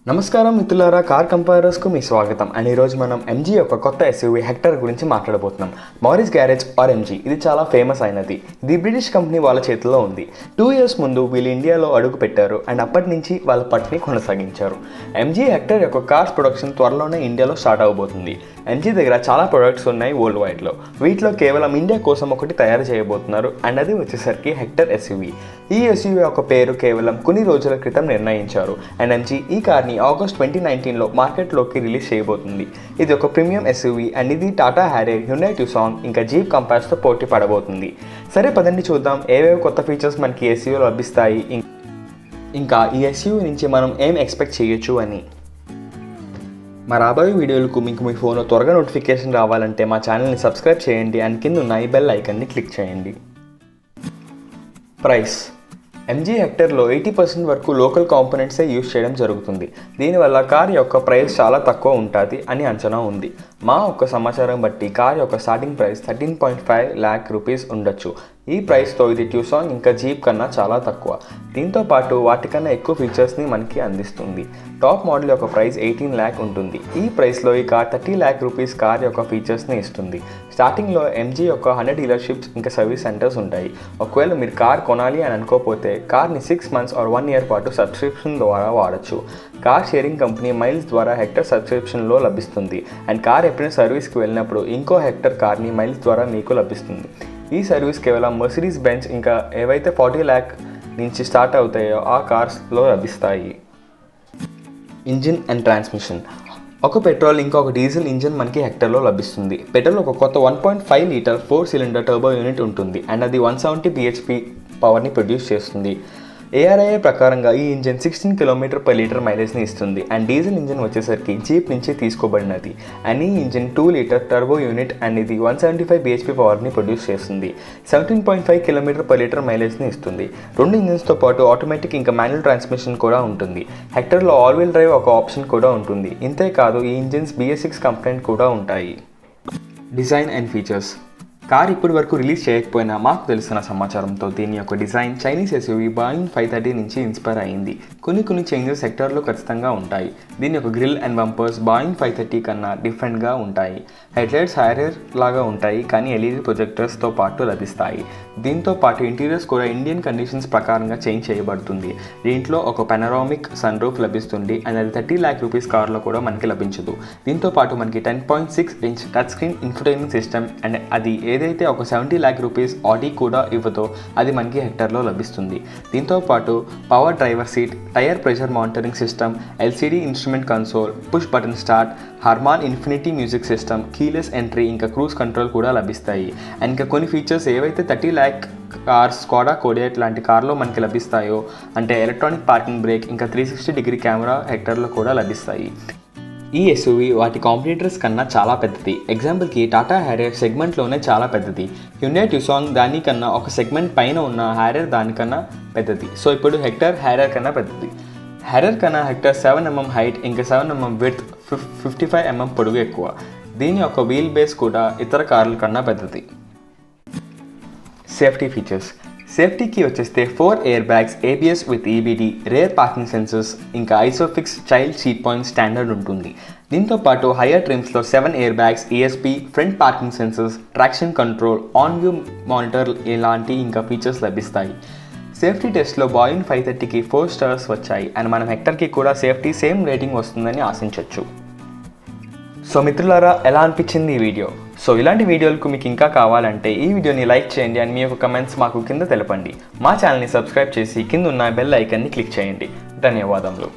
నమస్కారం మిత్రులారా, కార్కంపారస్కు మీ స్వాగతం. అండ్ ఈరోజు మనం ఎంజీ యొక్క కొత్త ఎస్యూవీ హెక్టర్ గురించి మాట్లాడబోతున్నాం. మారిస్ గ్యారేజ్ ఆర్ ఎంజీ ఇది చాలా ఫేమస్ అయినది. ఇది బ్రిటిష్ కంపెనీ వాళ్ళ చేతిలో ఉంది. 2 years ముందు వీళ్ళు ఇండియాలో అడుగు పెట్టారు అండ్ అప్పటి నుంచి వాళ్ళ పట్టుని కొనసాగించారు. ఎంజీ హెక్టర్ యొక్క కార్స్ ప్రొడక్షన్ త్వరలోనే ఇండియాలో స్టార్ట్ అవబోతుంది. ఎంజీ దగ్గర చాలా ప్రొడక్ట్స్ ఉన్నాయి వరల్డ్ వైడ్లో. వీటిలో కేవలం ఇండియా కోసం ఒకటి తయారు చేయబోతున్నారు అండ్ అది వచ్చేసరికి హెక్టర్ ఎస్యూవీ. ఈ ఎస్యూవీ యొక్క పేరు కేవలం కొన్ని రోజుల క్రితం నిర్ణయించారు అండ్ ఎంజీ ఈ కార్ని ఆగస్ట్ 2019లో మార్కెట్లోకి రిలీజ్ చేయబోతుంది. ఇది ఒక ప్రీమియం ఎస్యూవీ అండ్ ఇది టాటా హ్యారియర్, హ్యుండై ట్యూసాంగ్ ఇంకా జీప్ కంపాస్తో పోటీ పడబోతుంది. సరే పదండి చూద్దాం ఏవేవి కొత్త ఫీచర్స్ మనకి ఎస్యూవీలో లభిస్తాయి, ఇంకా ఈ ఎస్యూవీ నుంచి మనం ఏం ఎక్స్పెక్ట్ చేయొచ్చు అని. మా రాబోయే వీడియోలకు మీకు మీ ఫోన్లో త్వరగా నోటిఫికేషన్ రావాలంటే మా ఛానల్ని సబ్స్క్రైబ్ చేయండి అండ్ కింద ఉన్న ఈ బెల్ ఐకాన్ని క్లిక్ చేయండి. ప్రైస్: ఎంజీ హెక్టర్లో 80% వరకు లోకల్ కాంపోనెంట్సే యూజ్ చేయడం జరుగుతుంది. దీనివల్ల కార్ యొక్క ప్రైస్ చాలా తక్కువ ఉంటుంది అని అంచనా ఉంది. మా ఒక్క సమాచారం బట్టి కార్ యొక్క స్టార్టింగ్ ప్రైస్ 13.5 lakh రూపీస్ ఉండొచ్చు. ఈ ప్రైస్తో ఇది ట్యూసాంగ్ ఇంకా జీప్ కన్నా చాలా తక్కువ. దీంతో పాటు వాటికన్నా ఎక్కువ ఫీచర్స్ని మనకి అందిస్తుంది. టాప్ మోడల్ యొక్క ప్రైస్ 18 lakh ఉంటుంది. ఈ ప్రైస్లో ఈ కార్ 30 lakh రూపీస్ కార్ యొక్క ఫీచర్స్ని ఇస్తుంది. స్టార్టింగ్లో ఎంజీ యొక్క 100 డీలర్షిప్స్ ఇంకా సర్వీస్ సెంటర్స్ ఉంటాయి. ఒకవేళ మీరు కార్ కొనాలి అని అనుకోకపోతే కార్ని 6 months or 1 year పాటు సబ్స్క్రిప్షన్ ద్వారా వాడచ్చు. కార్ షేరింగ్ కంపెనీ మైల్స్ ద్వారా హెక్టర్ సబ్స్క్రిప్షన్లో లభిస్తుంది అండ్ కార్ ఎప్పుడైనా సర్వీస్కి వెళ్ళినప్పుడు ఇంకో హెక్టర్ కార్ని మైల్స్ ద్వారా మీకు లభిస్తుంది. ఈ సర్వీస్ కేవలం మర్సిడీస్ బెంజ్ ఇంకా ఏవైతే 40 lakh నుంచి స్టార్ట్ అవుతాయో ఆ కార్స్లో లభిస్తాయి. ఇంజిన్ అండ్ ట్రాన్స్మిషన్: ఒక పెట్రోల్ ఇంకొక డీజిల్ ఇంజిన్ మనకి హెక్టర్లో లభిస్తుంది. పెట్రోల్ ఒక కొత్త 1.5 లీటర్ 4-cylinder టర్బో యూనిట్ ఉంటుంది అండ్ అది 170 bhp పవర్ని ప్రొడ్యూస్ చేస్తుంది. ARIA ప్రకారంగా ఈ ఇంజిన్ 16 km/లీటర్ మైలేజ్ని ఇస్తుంది అండ్ డీజిల్ ఇంజిన్ వచ్చేసరికి జీప్ నుంచి తీసుకోబడినది అండ్ ఈ engine 2 litre turbo unit and ఇది 175 bhp పవర్ని ప్రొడ్యూస్ చేస్తుంది. 17.5 km/లీటర్ మైలేజ్ని ఇస్తుంది. రెండు ఇంజిన్స్తో పాటు ఆటోమేటిక్ ఇంకా మాన్యువల్ ట్రాన్స్మిషన్ కూడా ఉంటుంది. హెక్టర్లో ఆల్ వీల్ డ్రైవ్ ఒక ఆప్షన్ కూడా ఉంటుంది. ఇంతేకాదు ఈ ఇంజిన్స్ BS6 కంప్లైంట్ కూడా ఉంటాయి. డిజైన్ అండ్ ఫీచర్స్: కార్ ఇప్పటి వరకు రిలీజ్ చేయకపోయినా మాకు తెలిసిన సమాచారంతో దీని యొక్క డిజైన్ చైనీస్ ఎస్యూవీ బాయింగ్ 530 నుంచి ఇన్స్పైర్ అయింది. కొన్ని చేంజెస్ సెక్టర్లో ఖచ్చితంగా ఉంటాయి. దీని యొక్క గ్రిల్ అండ్ బంపర్స్ బాయింగ్ 530 కన్నా డిఫరెంట్గా ఉంటాయి. హెడ్లైట్స్ హ్యారియర్ లాగా ఉంటాయి కానీ LED ప్రొజెక్టర్స్తో పాటు లభిస్తాయి. దీంతో పాటు ఇంటీరియర్స్ కూడా ఇండియన్ కండిషన్స్ ప్రకారంగా చేంజ్ చేయబడుతుంది. దీంట్లో ఒక పెనరామిక్ సన్ రూఫ్ లభిస్తుంది అండ్ అది 30 lakh రూపీస్ కార్లో కూడా మనకి లభించదు. దీంతో పాటు మనకి 10.6 inch touch screen infotainment system and అది ఏదైతే ఒక 70 lakh రూపీస్ ఆడీ కూడా ఇవ్వదో అది మనకి హెక్టర్లో లభిస్తుంది. దీంతో పాటు power driver seat, tyre pressure monitoring system, LCD instrument console, push button start, Harman Infinity music system, keyless entry ఇంకా క్రూజ్ కంట్రోల్ కూడా లభిస్తాయి. అండ్ ఇంకా కొన్ని ఫీచర్స్ ఏవైతే 30 lakh కార్స్ స్కోడా కోడియాట్ లాంటి కార్లో మనకి లభిస్తాయో అంటే ఎలక్ట్రానిక్ పార్కింగ్ బ్రేక్ ఇంకా 360-degree కెమెరా హెక్టర్లో కూడా లభిస్తాయి. ఈ ఎస్యూవీ వాటి కాంపిటీటర్స్ కన్నా చాలా పెద్దది. ఎగ్జాంపుల్కి టాటా హ్యారియర్ సెగ్మెంట్లోనే చాలా పెద్దది. హ్యుండై ట్యూసాంగ్ దానికన్నా ఒక సెగ్మెంట్ పైన ఉన్న హ్యారియర్ దానికన్నా పెద్దది. సో ఇప్పుడు హెక్టర్ హ్యారియర్ కన్నా పెద్దది. హ్యారియర్ కన్నా హెక్టర్ 7 mm హైట్ ఇంకా 7 mm విడ్త్, 55 mm పొడుగు ఎక్కువ. దీని యొక్క వీల్ బేస్ కూడా ఇతర కార్ల కన్నా పెద్దది. సేఫ్టీ ఫీచర్స్: సేఫ్టీకి వచ్చేస్తే 4 air bags, ABS with EBD, rear parking sensors ఇంకా Isofix child seat point standard ఉంటుంది. దీంతో పాటు హైయర్ ట్రిమ్స్లో 7 air bags, ESP, front parking sensors, traction control, on view monitor ఇలాంటి ఇంకా ఫీచర్స్ లభిస్తాయి. సేఫ్టీ టెస్ట్లో బాయింగ్ 530కి 4 stars వచ్చాయి అండ్ మనం హెక్టర్కి కూడా సేఫ్టీ సేమ్ రేటింగ్ వస్తుందని ఆశించవచ్చు. సో మిత్రులారా, ఎలా అనిపించింది ఈ వీడియో? సో ఇలాంటి వీడియోలకు మీకు ఇంకా కావాలంటే ఈ వీడియోని లైక్ చేయండి అండ్ మీ యొక్క కమెంట్స్ మాకు కింద తెలపండి. మా ఛానల్ని సబ్స్క్రైబ్ చేసి కింద ఉన్న బెల్ ఐకాన్ని క్లిక్ చేయండి. ధన్యవాదములు.